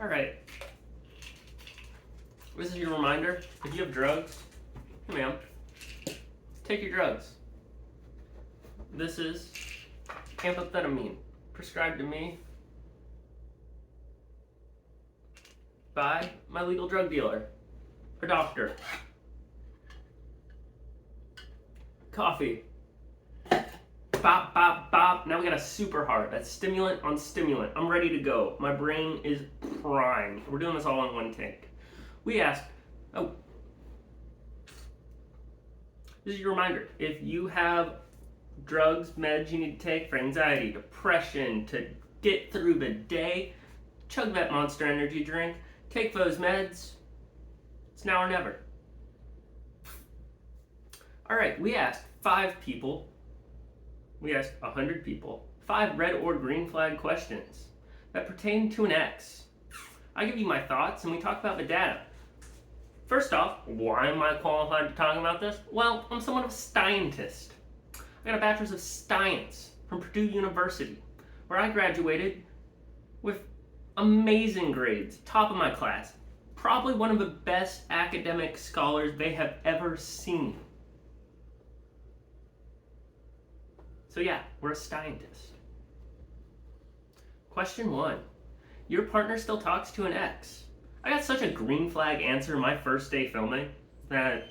Alright. This is your reminder. If you have drugs, hey ma'am, take your drugs. This is amphetamine, prescribed to me by my legal drug dealer or doctor. Coffee. Bop, bop, bop. Now we got a super heart. That's stimulant on stimulant. I'm ready to go. My brain is primed. We're doing this all in one take. We asked, this is your reminder. If you have drugs, meds you need to take for anxiety, depression, to get through the day, chug that Monster Energy drink, take those meds. It's now or never. All right, we asked 5 people. We asked 100 people 5 red or green flag questions that pertain to an ex. I give you my thoughts and we talk about the data. First off, why am I qualified to talk about this? Well, I'm somewhat of a scientist. I got a bachelor's of science from Purdue University, where I graduated with amazing grades, top of my class, probably one of the best academic scholars they have ever seen. So yeah, we're a scientist. Question 1. Your partner still talks to an ex. I got such a green flag answer my first day filming that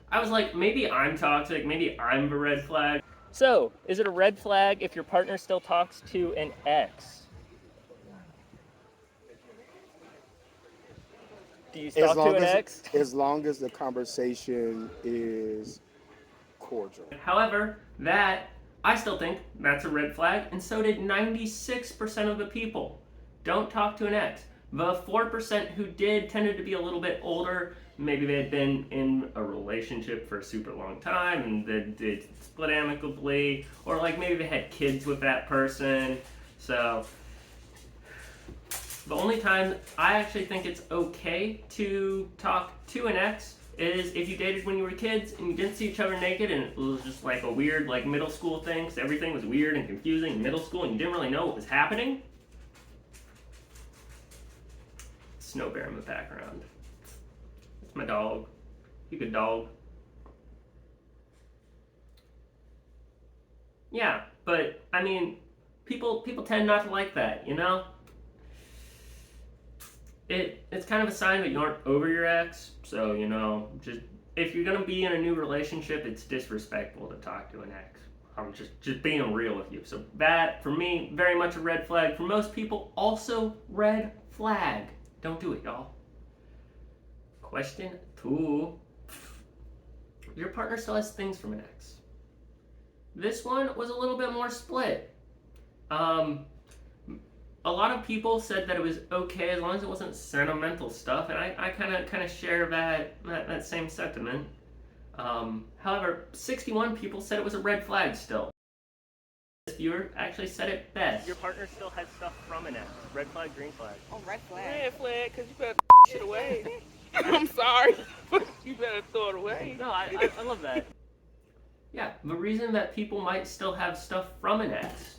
I was like, maybe I'm toxic, maybe I'm the red flag. So, is it a red flag if your partner still talks to an ex? Do you talk to an ex? As long as the conversation is cordial. However, I still think that's a red flag, and so did 96% of the people. Don't talk to an ex. The 4% who did tended to be a little bit older. Maybe they had been in a relationship for a super long time and they split amicably, or like maybe they had kids with that person. So the only time I actually think it's okay to talk to an ex is if you dated when you were kids and you didn't see each other naked and it was just like a weird like middle school thing, so everything was weird and confusing in middle school and you didn't really know what was happening. Snow Bear in the background. It's my dog. You good dog. Yeah, but I mean, people tend not to like that, you know? It's kind of a sign that you aren't over your ex, so you know, just if you're gonna be in a new relationship, it's disrespectful to talk to an ex. I'm just being real with you. So that, for me, very much a red flag. For most people, also red flag. Don't do it, y'all. Question 2. Your partner still has things from an ex. This one was a little bit more split. A lot of people said that it was okay as long as it wasn't sentimental stuff, and I kind of share that same sentiment. However, 61 people said it was a red flag still. This viewer actually said it best. Your partner still has stuff from an ex. Red flag, green flag. Oh, red flag. Red flag, because you better shit away. I'm sorry, but you better throw it away. No, I love that. Yeah, the reason that people might still have stuff from an ex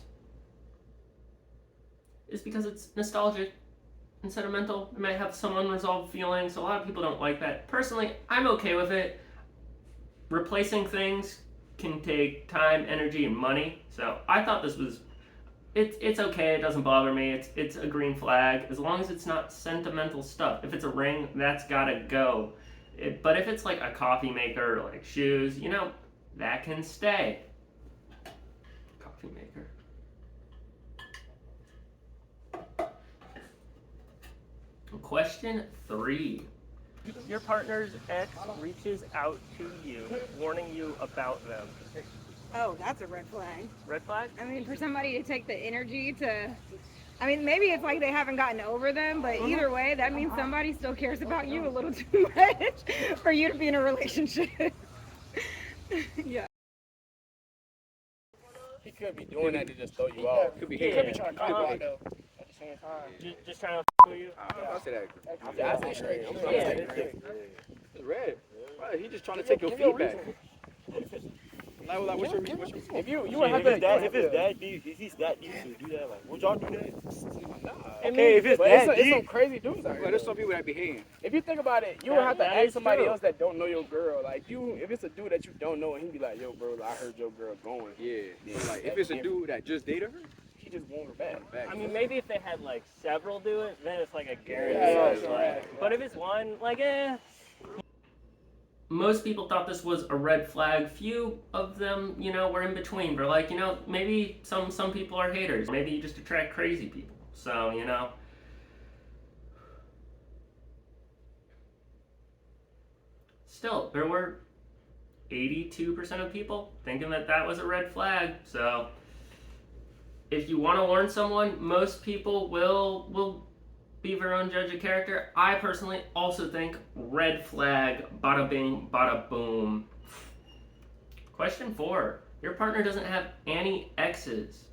is because it's nostalgic and sentimental. It might have some unresolved feelings. A lot of people don't like that. Personally, I'm okay with it. Replacing things can take time, energy, and money. So I thought this was, it's okay. It doesn't bother me. It's a green flag as long as it's not sentimental stuff. If it's a ring, that's gotta go. But if it's like a coffee maker or like shoes, you know, that can stay. Coffee maker. Question 3. Your partner's ex reaches out to you, warning you about them. Oh, that's a red flag. Red flag? I mean, for somebody to take the energy to, I mean, maybe it's like they haven't gotten over them, but either way, that means somebody still cares about you a little too much for you to be in a relationship. Yeah. He could be doing that to just throw you off. Could be trying to come on though. At the same time. Just trying to with you? I say that. I say straight. I'm trying Yeah, to take it. It's red. Right, he just trying to take your feedback. What's your If you if would have to, if it's that deep, if he's that deep to do that, like, would y'all do that? okay, if it's but that it's deep, some crazy dudes out here. Well, there's some people that be hating. If you think about it, you would have to That ask is somebody true. else that don't know your girl. Like if it's a dude that you don't know, and he be like, "Yo, bro, I heard your girl going." Yeah. Then Like, if that's it's a different. dude that just dated her, He just want her back. I mean, maybe if they had like several do it, then it's like a Yeah, guarantee. right. But if it's one, like, eh. Most people thought this was a red flag. Few of them, were in between. They're like, maybe some people are haters. Maybe you just attract crazy people. So, Still, there were 82% of people thinking that was a red flag. So, if you want to warn someone, most people will be their own judge of character. I personally also think red flag, bada bing, bada boom. Question 4. Your partner doesn't have any exes.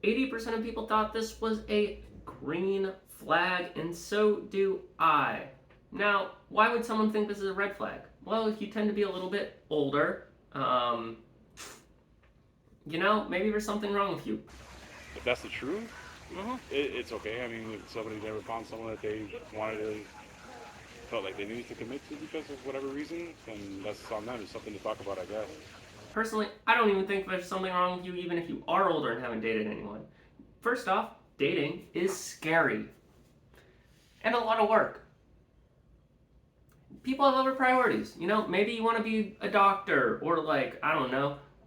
80% of people thought this was a green flag, and so do I. Now, why would someone think this is a red flag? Well, if you tend to be a little bit older, maybe there's something wrong with you. If that's the truth, it's okay. I mean, if somebody never found someone that they felt like they needed to commit to because of whatever reason, then that's on them. It's something to talk about, I guess. Personally, I don't even think there's something wrong with you even if you are older and haven't dated anyone. First off, dating is scary and a lot of work. People have other priorities. Maybe you want to be a doctor or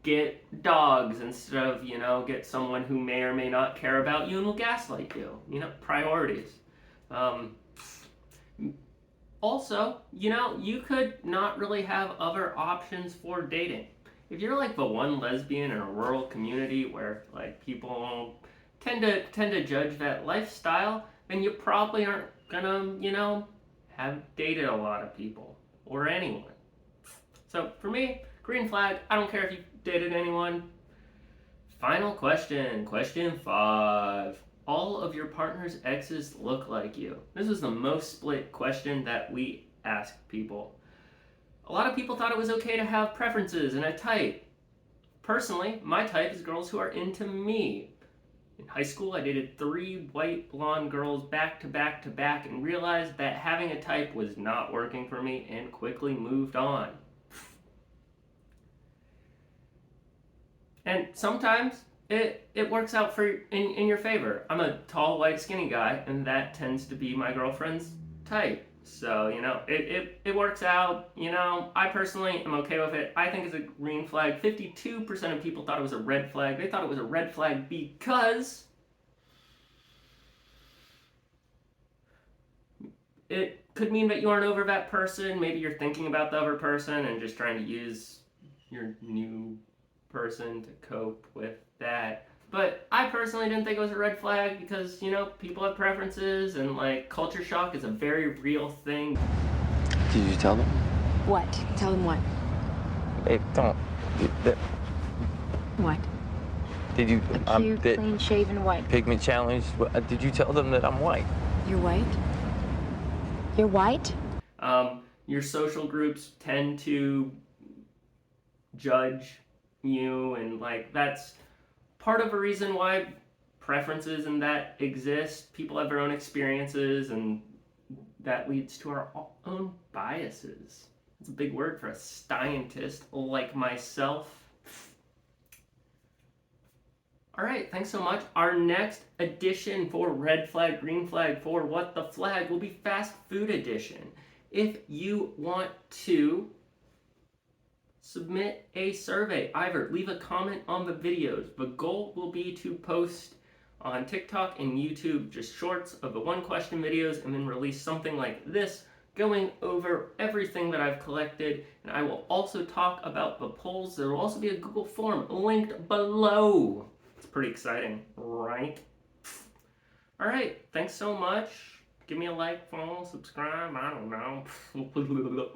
get dogs instead of, get someone who may or may not care about you and will gaslight you. Priorities. Also, you could not really have other options for dating. If you're like the one lesbian in a rural community where people tend to judge that lifestyle, then you probably aren't gonna, have dated a lot of people or anyone. So for me, green flag, I don't care if you dated anyone. Final question, question 5. All of your partner's exes look like you. This is the most split question that we asked people. A lot of people thought it was okay to have preferences and a type. Personally, my type is girls who are into me. In high school, I dated 3 white blonde girls back to back to back and realized that having a type was not working for me and quickly moved on. And sometimes it works out in your favor. I'm a tall, white, skinny guy, and that tends to be my girlfriend's type. So, it works out. I personally am okay with it. I think it's a green flag. 52% of people thought it was a red flag. They thought it was a red flag because it could mean that you aren't over that person. Maybe you're thinking about the other person and just trying to use your new person to cope with that. But I personally didn't think it was a red flag because, people have preferences and culture shock is a very real thing. Did you tell them? What? Tell them what? Babe, don't. What? Did you? A clear, clean-shaven white. Pigment challenge. Did you tell them that I'm white? You're white? You're white? Your social groups tend to judge you, and that's part of a reason why preferences and that exist. People have their own experiences, and that leads to our own biases. It's a big word for a scientist like myself. All right, thanks so much. Our next edition for Red Flag, Green Flag, for What the Flag will be Fast Food Edition. If you want to submit a survey, either leave a comment on the videos. The goal will be to post on TikTok and YouTube just shorts of the 1-question videos and then release something like this going over everything that I've collected. And I will also talk about the polls. There will also be a Google form linked below. It's pretty exciting, right? All right, thanks so much. Give me a like, follow, subscribe, I don't know.